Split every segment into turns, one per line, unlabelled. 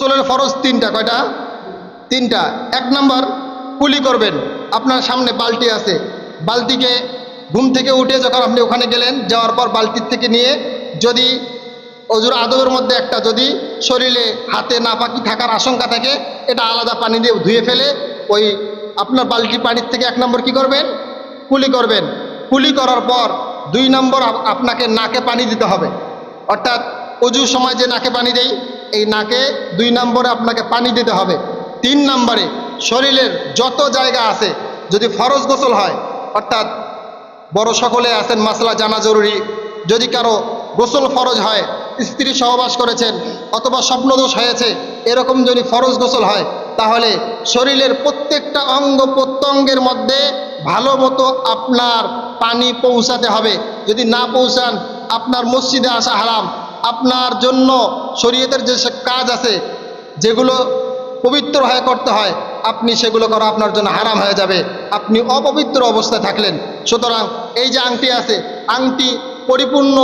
গোসলের ফরজ তিনটা। কয়টা? তিনটা। এক নাম্বার, কুলি করবেন। আপনার সামনে বালতি আছে, বালতিকে ঘুম থেকে উঠে যখন আপনি ওখানে গেলেন, যাওয়ার পর বালতির থেকে নিয়ে যদি অজুর আদবের মধ্যে একটা যদি শরীরে হাতে নাপাকি থাকার আশঙ্কা থাকে, এটা আলাদা পানি দিয়ে ধুয়ে ফেলে ওই আপনার বালতি পানির থেকে এক নম্বর কি করবেন? কুলি করবেন। কুলি করার পর 2 নম্বর আপনাকে নাকে পানি দিতে হবে। অর্থাৎ অজুর সময় যে নাকে পানি দেই, এই নাকে 2 নম্বরে আপনাকে পানি দিতে হবে। 3 নম্বরে শরীরের যত জায়গা আছে, যদি ফরজ গোসল হয়, অর্থাৎ বড় সকলে আছেন মাসলা জানা জরুরি, যদি কারো গোসল ফরজ হয়, স্ত্রী সহবাস করেছেন অথবা স্বপ্নদোষ হয়েছে, এরকম যদি ফরজ গোসল হয়, তাহলে শরীরের প্রত্যেকটা অঙ্গ প্রত্যঙ্গের মধ্যে ভালো মতো আপনার পানি পৌঁছাতে হবে। যদি না পৌঁছান, আপনার মসজিদে আসা হারাম। আপনার জন্য শরীয়তের যে কাজ আছে, যেগুলো পবিত্র হয়ে করতে হয়, আপনি সেগুলো করা আপনার জন্য হারাম হয়ে যাবে, আপনি অপবিত্র অবস্থায় থাকলেন। সুতরাং এই যে আংটি আছে, আংটি পরিপূর্ণ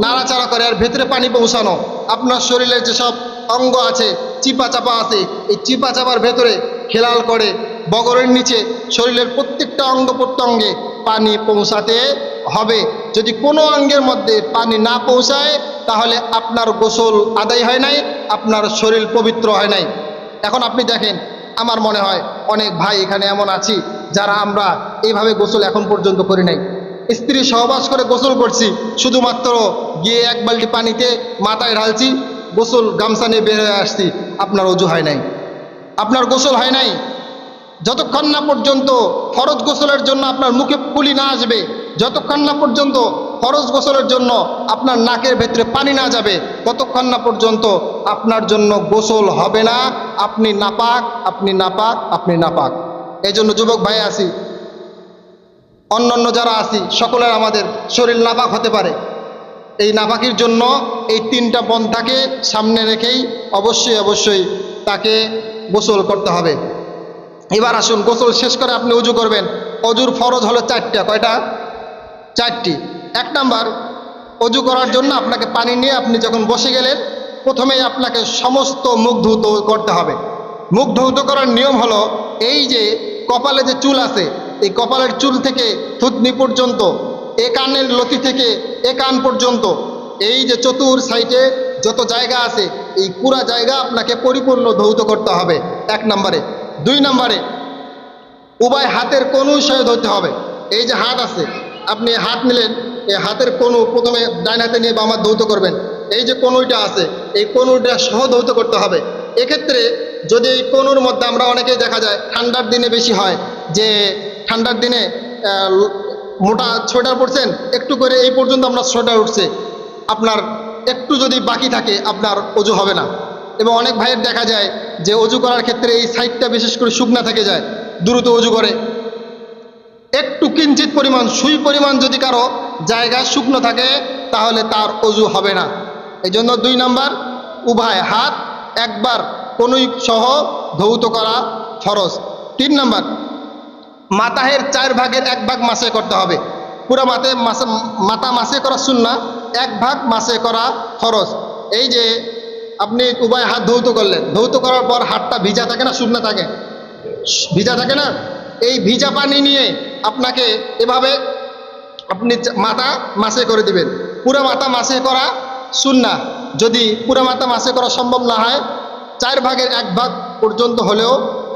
নাড়াচাড়া করে আর ভেতরে পানি পৌঁছানো। আপনার শরীরের যেসব অঙ্গ আছে, চিপা চাপা আছে, এই চিপা চাপার ভেতরে খেলাল করে বগরের নিচে শরীরের প্রত্যেকটা অঙ্গ প্রত্যঙ্গে পানি পৌঁছাতে হবে। যদি কোনো অঙ্গের মধ্যে পানি না পৌঁছায়, তাহলে আপনার গোসল আদায় হয় নাই, আপনার শরীর পবিত্র হয় নাই। এখন আপনি দেখেন, আমার মনে হয় অনেক ভাই এখানে এমন আছি যারা আমরা এইভাবে গোসল এখন পর্যন্ত করি নাই। স্ত্রী সহবাস করে গোসল করছি, শুধুমাত্র গিয়ে 1 বালতি পানিতে মাথায় ঢালছি, গোসল গামছা নিয়ে বের হয়ে আসছি, আপনার অজু হয় নাই, আপনার গোসল হয় নাই। যতক্ষণ না পর্যন্ত ফরজ গোসলের জন্য আপনার মুখে কুলি না আসবে, যতক্ষণ না পর্যন্ত ফরজ গোসলের জন্য আপনার নাকের ভেতরে পানি না যাবে, ততক্ষণ না পর্যন্ত আপনার জন্য গোসল হবে না। আপনি নাপাক, আপনি নাপাক, আপনি নাপাক। এই জন্য যুবক ভাই আছি, অন্যান্য যারা আছি, সকলের আমাদের শরীর নাপাক হতে পারে। এই নাপাকির জন্য এই 3টা পন্থাকে সামনে রেখেই অবশ্যই তাকে গোসল করতে হবে। এবার আসুন, গোসল শেষ করে আপনি অজু করবেন। অজুর ফরজ হলো 4টা। কয়টা? 4টি। 1 নাম্বার, অজু করার জন্য আপনাকে পানি নিয়ে আপনি যখন বসে গেলেন, প্রথমেই আপনাকে সমস্ত মুখ ধৌত করতে হবে। মুখ ধৌত করার নিয়ম হলো, এই যে কপালে যে চুল আছে, এই কপালের চুল থেকে থুতনি পর্যন্ত, এ কানের লতি থেকে এ কান পর্যন্ত, এই যে চতুর সাইডে যত জায়গা আছে, এই পুরা জায়গা আপনাকে পরিপূর্ণ ধৌত করতে হবে 1 নম্বরে। 2 নম্বরে, উভয় হাতের কনুই সহ ধরতে হবে। এই যে হাত আছে, আপনি হাত নিলেন, এই হাতের কনু প্রথমে ডান হাতে নিয়ে বাম হাত ধৌত করবেন। এই যে কনুইটা আছে, এই কনুইটা সহ ধৌত করতে হবে। এক্ষেত্রে যদি এই কনুর মধ্যে, আমরা অনেকেই দেখা যায় ঠান্ডার দিনে বেশি হয় যে ঠান্ডার দিনে মোটা সোয়েটার পরছেন, একটু করে এই পর্যন্ত আপনার সোয়েটার উঠছে, আপনার একটু যদি বাকি থাকে আপনার অজু হবে না। এবং অনেক ভাইয়ের দেখা যায় যে অজু করার ক্ষেত্রে এই সাইডটা বিশেষ করে শুকনা থেকে যায়, দ্রুত অজু করে। একটু কিঞ্চিত পরিমাণ, সুই পরিমাণ যদি কারো জায়গা শুকনো থাকে, তাহলে তার অজু হবে না। এই জন্য 2 নম্বর, উভয় হাত একবার কনুই সহ ধৌত করা ফরজ। 3 নম্বর, মাথাহের 4 ভাগের 1 ভাগ মাসে করতে হবে। পুরা মাথা মাসে করা সুন্নাহ, 1 ভাগ মাসে করা ফরজ। এই যে আপনি উভয় হাত ধৌত করলেন, ধৌত করার পর হাতটা ভিজা থাকে না শুকনা থাকে? ভিজা থাকে না? এই ভিজা পানি নিয়ে আপনাকে এভাবে আপনি মাথা মাসে করে দিবেন। পুরা মাথা মাসে করা সুন্নাহ। যদি পুরা মাথা মাসে করা সম্ভব না হয়, 4 ভাগের 1 ভাগ পর্যন্ত হলেও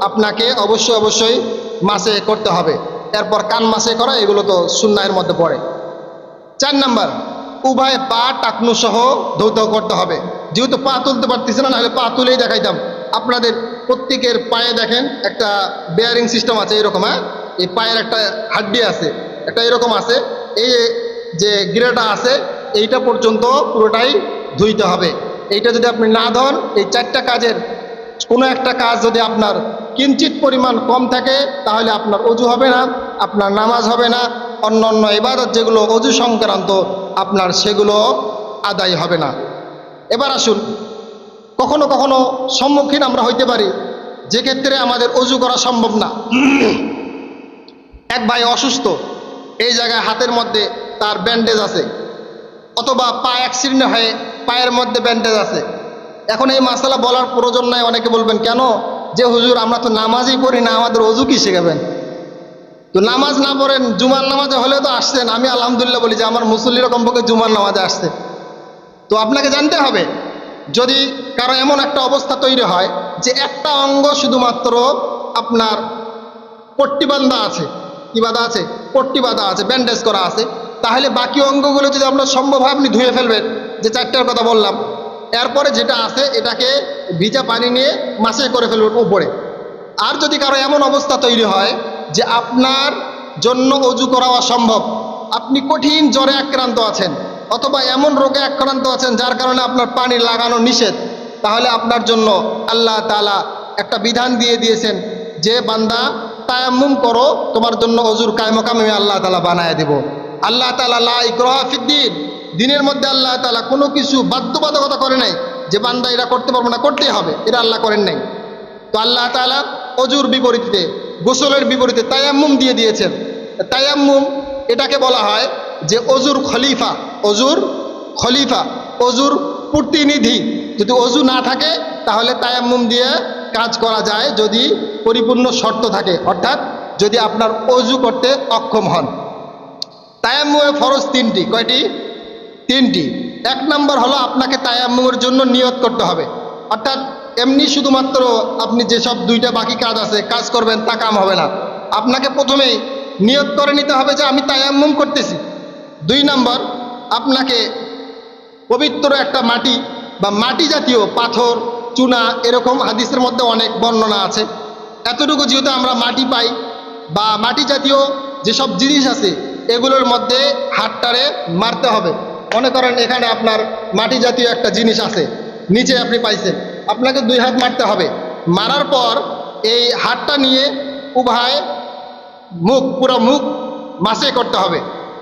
আপনাকে অবশ্যই মাসে করতে হবে। এরপর কান মাসে করা, এগুলো তো সুন্নাহের মধ্যে পড়ে। 4 নম্বর, উভয় পা টাকনু সহ ধৌত করতে হবে। যেহেতু পা তুলতে পারতেছে না, নাহলে পা তুলেই দেখাইতাম। আপনাদের প্রত্যেকের পায়ে দেখেন একটা বেয়ারিং সিস্টেম আছে এরকম, হ্যাঁ, এই পায়ের একটা হাড্ডি আছে, একটা এরকম আছে, এই যে গিরাটা আছে, এইটা পর্যন্ত পুরোটাই ধুইতে হবে। এইটা যদি আপনি না ধন, এই 4টা কাজের কোনো একটা কাজ যদি আপনার কিঞ্চিত পরিমাণ কম থাকে, তাহলে আপনার অজু হবে না, আপনার নামাজ হবে না, অন্য ইবাদত যেগুলো অজু সংক্রান্ত আপনার সেগুলো আদায় হবে না। এবার আসুন, কখনো কখনো সম্মুখীন আমরা হইতে পারি যে ক্ষেত্রে আমাদের অজু করা সম্ভব না। এক ভাই অসুস্থ, এই জায়গায় হাতের মধ্যে তার ব্যান্ডেজ আছে, অথবা পা অ্যাক্সিডেন্ট হয়ে পায়ের মধ্যে ব্যান্ডেজ আছে। এখন এই মাসালা বলার প্রয়োজন নাই। অনেকে বলবেন কেন, যে হুজুর আমরা তো নামাজই পড়ি না, আমাদের অজু কি শেখাবেন? তো নামাজ না পড়েন, জুমার নামাজে হলে তো আসছেন। আমি আলহামদুলিল্লাহ বলি যে আমার মুসল্লিরা কমপক্ষে জুমার নামাজে আসছে। তো আপনাকে জানতে হবে, যদি কারো এমন একটা অবস্থা তৈরি হয় যে একটা অঙ্গ শুধুমাত্র আপনার পট্টি বাঁধা আছে, কি বাঁধা আছে? পট্টি বাঁধা আছে, ব্যান্ডেজ করা আছে, তাহলে বাকি অঙ্গগুলো যদি আপনার সম্ভব হয় আপনি ধুয়ে ফেলবেন, যে চারটার কথা বললাম। এরপরে যেটা আছে এটাকে ভিজা পানি নিয়ে মাসে করে ফেলবেন উপরে। আর যদি কারো এমন অবস্থা তৈরি হয় যে আপনার জন্য অজু করা অসম্ভব, আপনি কঠিন জ্বরে আক্রান্ত আছেন অথবা এমন রোগে আক্রান্ত আছেন যার কারণে আপনার পানি লাগানো নিষেধ, তাহলে আপনার জন্য আল্লাহ তাআলা একটা বিধান দিয়ে দিয়েছেন যে বান্দা তায়াম্মুম করো, তোমার জন্য অজুর কায়মকাম আমি আল্লাহ তাআলা বানায় দেব। আল্লাহ তাআলা লা ইকরাহা ফিদ্দীন, দিনের মধ্যে আল্লাহ তাআলা কোনো কিছু বাধ্যবাধকতা করে নাই যে বান্দা এটা করতে পারবো না, করতেই হবে, এটা আল্লাহ করেন নাই। তো আল্লাহ তাআলা অজুর বিপরীতে, গোসলের বিপরীতে তায়াম্মুম দিয়ে দিয়েছেন। তায়াম্মুম এটাকে বলা হয় যে অজুর খলিফা, অজুর খলিফা, অজুর প্রতিনিধি। যদি অজু না থাকে তাহলে তায়াম্মুম দিয়ে কাজ করা যায় যদি পরিপূর্ণ শর্ত থাকে, অর্থাৎ যদি আপনার অজু করতে অক্ষম হন। তায়াম্মুমের ফরজ তিনটি। কয়টি? তিনটি। এক নম্বর হলো আপনাকে তায়াম্মুমের জন্য নিয়ত করতে হবে, অর্থাৎ এমনি শুধুমাত্র আপনি যেসব দুইটা বাকি কাজ আছে কাজ করবেন তা কাম হবে না। আপনাকে প্রথমেই নিয়ত করে নিতে হবে যে আমি তায়াম্মুম করতেছি। দুই নম্বর, আপনাকে পবিত্র একটা মাটি বা মাটি জাতীয় পাথর, চুনা, এরকম হাদিসের মধ্যে অনেক বর্ণনা আছে। এতটুকু যেহেতু আমরা মাটি পাই বা মাটি জাতীয় যেসব জিনিস আছে এগুলোর মধ্যে হাতটারে মারতে হবে। মনে করেন এখানে আপনার মাটি জাতীয় একটা জিনিস আছে, নিচে আপনি পাইছেন, আপনাকে 2 হাত মারতে হবে। মারার পর এই হাতটা নিয়ে উভয় মুখ, পুরো মুখ মাসে করতে হবে।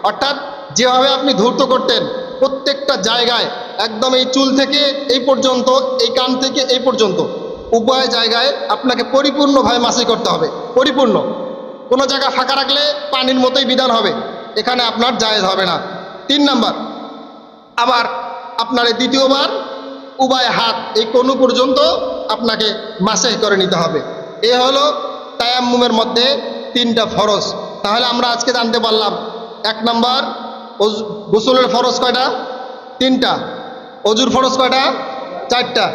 অর্থাৎ যেভাবে আপনি ধূর্ত করতেন প্রত্যেকটা জায়গায় একদম এই চুল থেকে এই পর্যন্ত, এই কান থেকে এই পর্যন্ত উভয় জায়গায় আপনাকে পরিপূর্ণভাবে মাসে করতে হবে, পরিপূর্ণ। কোনো জায়গা ফাঁকা রাখলে পানির মতোই বিধান হবে, এখানে আপনার জায়েজ হবে না। 3 নাম্বার, আবার আপনার এই দ্বিতীয়বার উভয় হাত এই কোণু পর্যন্ত আপনাকে মাসে করে নিতে হবে। এ হলো তায়াম্মুমের মধ্যে 3টা ফরজ। তাহলে আমরা আজকে জানতে পারলাম 1 নাম্বার, গোসলের ফরজ কয়টা? 3টা। অজুর ফরজ কয়টা? 4টা।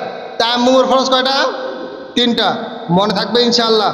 তায়াম্মুমের ফরজ কয়টা? 3টা। মনে থাকবে ইনশাআল্লাহ।